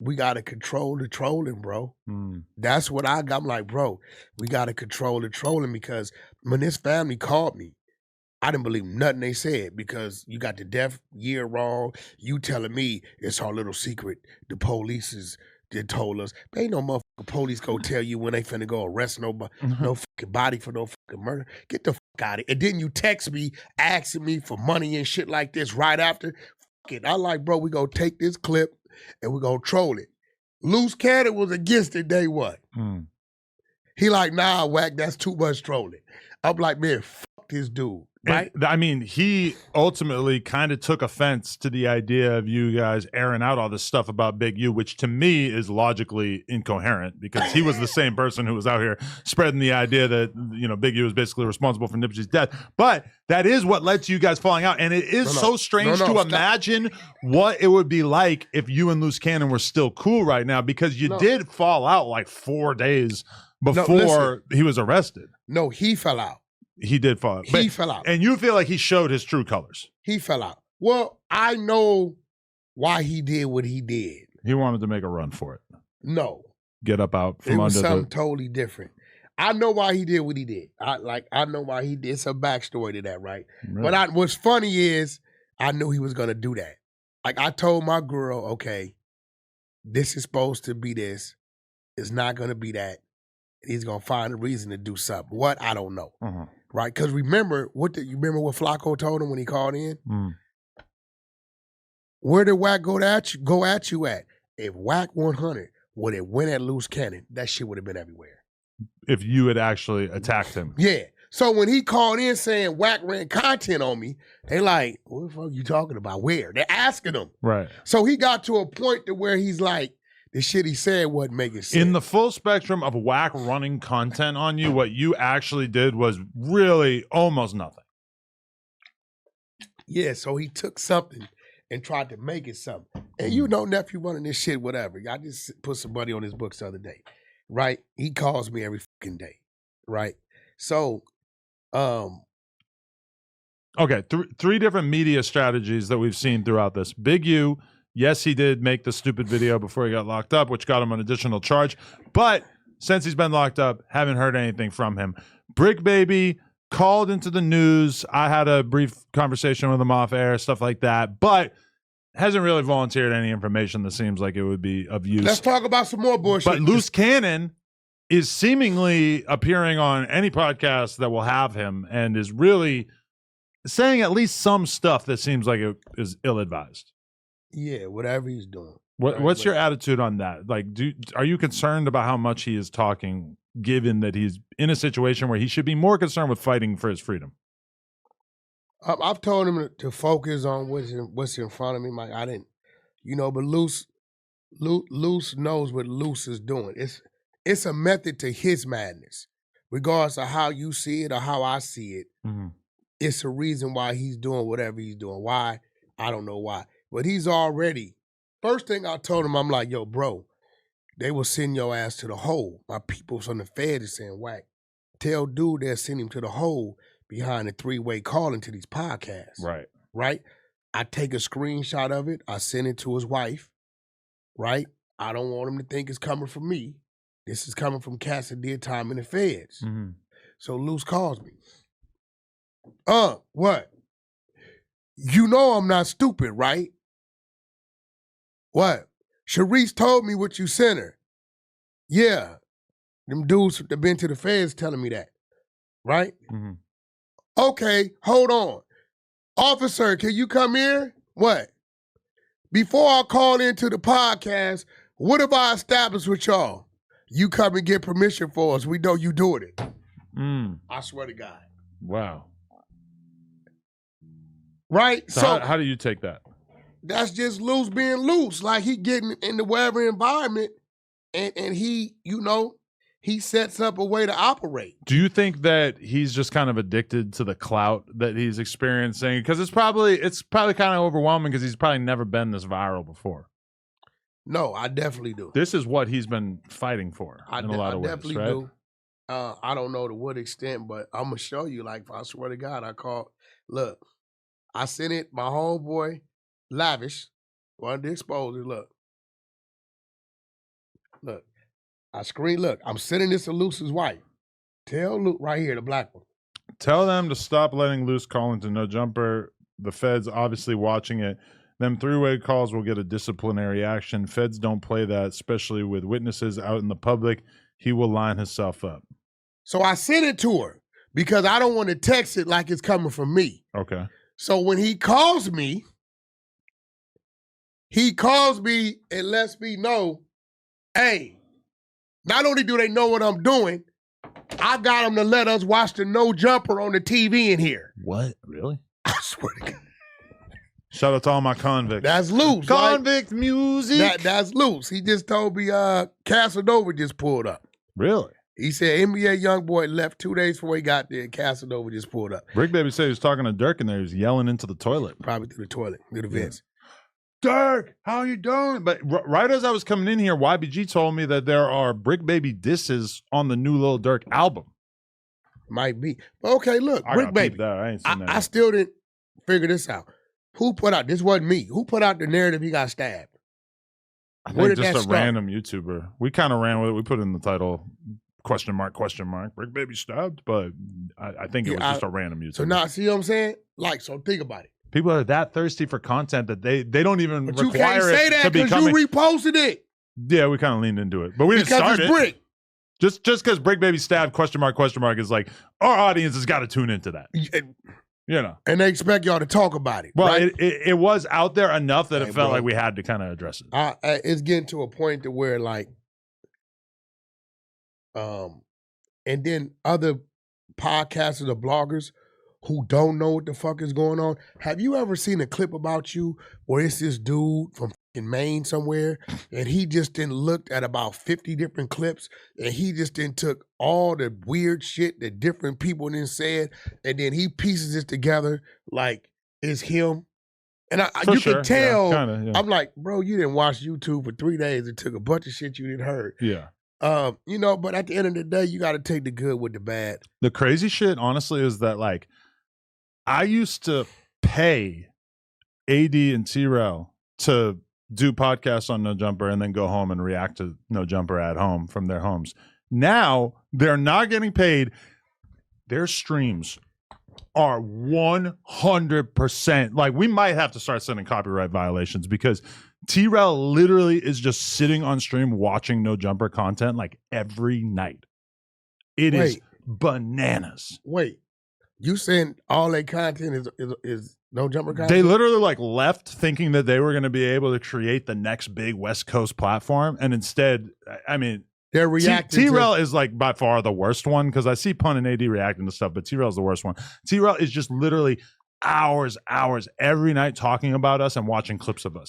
we got to control the trolling, bro. Mm. That's what I got. I'm like, bro, we got to control the trolling because when this family called me, I didn't believe nothing they said because you got the death year wrong. You telling me it's our little secret. The police that told us. But ain't no motherfucking police go tell you when they finna go arrest nobody, no fucking body for no fucking murder. Get the fuck out of it. And then you text me asking me for money and shit like this right after. Fuck it. I like, bro, we gonna take this clip and we gonna troll it. Luce Cannon was against it day one. He like, nah, Wack, that's too much trolling. I'm like, man, fuck this dude. Right? And, I mean, he ultimately kind of took offense to the idea of you guys airing out all this stuff about Big U, which to me is logically incoherent because he was the same person who was out here spreading the idea that, you know, Big U was basically responsible for Nipsey's death. But that is what led to you guys falling out. And it is so strange to imagine what it would be like if you and Luce Cannon were still cool right now because you did fall out like 4 days before he was arrested. No, he fell out. He did fall out. He fell out. And you feel like he showed his true colors. He fell out. Well, I know why he did what he did. He wanted to make a run for it. No. Get up out from under. It was something totally different. I know why he did what he did. I know why he did. It's a backstory to that, right? Really? But what's funny is I knew he was going to do that. Like I told my girl, okay, this is supposed to be this. It's not going to be that. He's going to find a reason to do something. What? I don't know. Right? Because remember, you remember what Flacco told him when he called in? Where did Wack go at you at? If Wack 100 would have went at Luce Cannon, that shit would have been everywhere. If you had actually attacked him. Yeah. So when he called in saying Wack ran content on me, they like, what the fuck are you talking about? Where? They're asking him. Right. So he got to a point to where he's like, the shit he said wasn't making sense. In the full spectrum of Wack running content on you, what you actually did was really almost nothing. Yeah, so he took something and tried to make it something. And you know, nephew running this shit, whatever. I just put some money on his books the other day, right? He calls me every fucking day, right? So, okay, three different media strategies that we've seen throughout this. Big U. Yes, he did make the stupid video before he got locked up, which got him an additional charge. But since he's been locked up, haven't heard anything from him. Brick Baby called into the news. I had a brief conversation with him off air, stuff like that, but hasn't really volunteered any information that seems like it would be of use. Let's talk about some more bullshit. But Luce Cannon is seemingly appearing on any podcast that will have him and is really saying at least some stuff that seems like it is ill-advised. Yeah, whatever he's doing. What's your attitude on that? Like, are you concerned about how much he is talking, given that he's in a situation where he should be more concerned with fighting for his freedom? I've told him to focus on what's in front of me. Like I didn't, but Luce knows what Luce is doing. It's a method to his madness, regardless of how you see it or how I see it. It's a reason why he's doing whatever he's doing. Why? I don't know why. But he's already, first thing I told him, I'm like, yo, bro, they will send your ass to the hole. My people from the Fed is saying, Wack, tell dude they'll send him to the hole behind the three-way calling to these podcasts. Right? I take a screenshot of it. I send it to his wife. Right? I don't want him to think it's coming from me. This is coming from cats that did time in the Feds. So Luce calls me. What? You know I'm not stupid, right? What? Sharice told me what you sent her. Yeah. Them dudes that been to the Feds telling me that. Right? Okay, hold on. Officer, can you come here? What? Before I call into the podcast, what have I established with y'all? You come and get permission for us. We know you doing it. I swear to God. Wow. Right? So how do you take that? That's just Luce being Luce. Like he getting into whatever environment and he, he sets up a way to operate. Do you think that he's just kind of addicted to the clout that he's experiencing? Because it's probably kind of overwhelming because he's probably never been this viral before. No, I definitely do. This is what he's been fighting for in a lot of ways, definitely right? do. I don't know to what extent, but I'm going to show you. Like, I swear to God, look, I sent it, my homeboy, Lavish, wanted to expose it. Look. Look, look, I'm sending this to Luce's wife. Tell Luke right here, the black one. Tell them to stop letting Luce call into No Jumper. The feds obviously watching it. Them three-way calls will get a disciplinary action. Feds don't play that, especially with witnesses out in the public. He will line himself up. So I sent it to her because I don't want to text it like it's coming from me. Okay. So when he calls me and lets me know, hey, not only do they know what I'm doing, I got them to let us watch the No Jumper on the TV in here. What? Really? I swear to God. Shout out to all my convicts. That's Luce. Convict right? music. That's Luce. He just told me Casanova just pulled up. Really? He said NBA YoungBoy left 2 days before he got there and Casanova just pulled up. Brick Baby said he was talking to Dirk in there. He was yelling into the toilet. Probably through the toilet, through the vents. Dirk, how you doing? But right as I was coming in here, YBG told me that there are Brick Baby disses on the new Lil Durk album. Might be. But okay, look, Brick Baby. I ain't seen that. I still didn't figure this out. Who put out, this wasn't me, who put out the narrative he got stabbed? I think just a random YouTuber. We kind of ran with it. We put in the title, question mark, Brick Baby stabbed, but I think it was just a random YouTuber. So now, see what I'm saying? Like, so think about it. People are that thirsty for content that they don't even but require you can't say it that to be because coming. you reposted it. Yeah, we kind of leaned into it, but we didn't start it. Brick. Just because Brick Baby stabbed, question mark is like, our audience has got to tune into that. You know. And they expect y'all to talk about it. Well, right? it was out there enough that it felt like we had to kind of address it. It's getting to a point to where like, and then other podcasters or bloggers who don't know what the fuck is going on. Have you ever seen a clip about you where it's this dude from fucking Maine somewhere and he just then looked at about 50 different clips and he just then took all the weird shit that different people then said and then he pieces it together like it's him? And you can tell, I'm like, bro, you didn't watch YouTube for 3 days and took a bunch of shit you didn't heard. Yeah. But at the end of the day, you got to take the good with the bad. The crazy shit, honestly, is that like, I used to pay AD and T-Rel to do podcasts on No Jumper and then go home and react to No Jumper at home from their homes. Now they're not getting paid. Their streams are 100%. Like, we might have to start sending copyright violations because T-Rel literally is just sitting on stream watching No Jumper content like every night. It is bananas. Wait. You saying all that content is No Jumper content? They literally like left thinking that they were going to be able to create the next big West Coast platform, and instead, I mean, they're reacting. T-Rel is like by far the worst one because I see Pun and AD reacting to stuff, but T-Rel is the worst one. T-Rel is just literally hours every night talking about us and watching clips of us.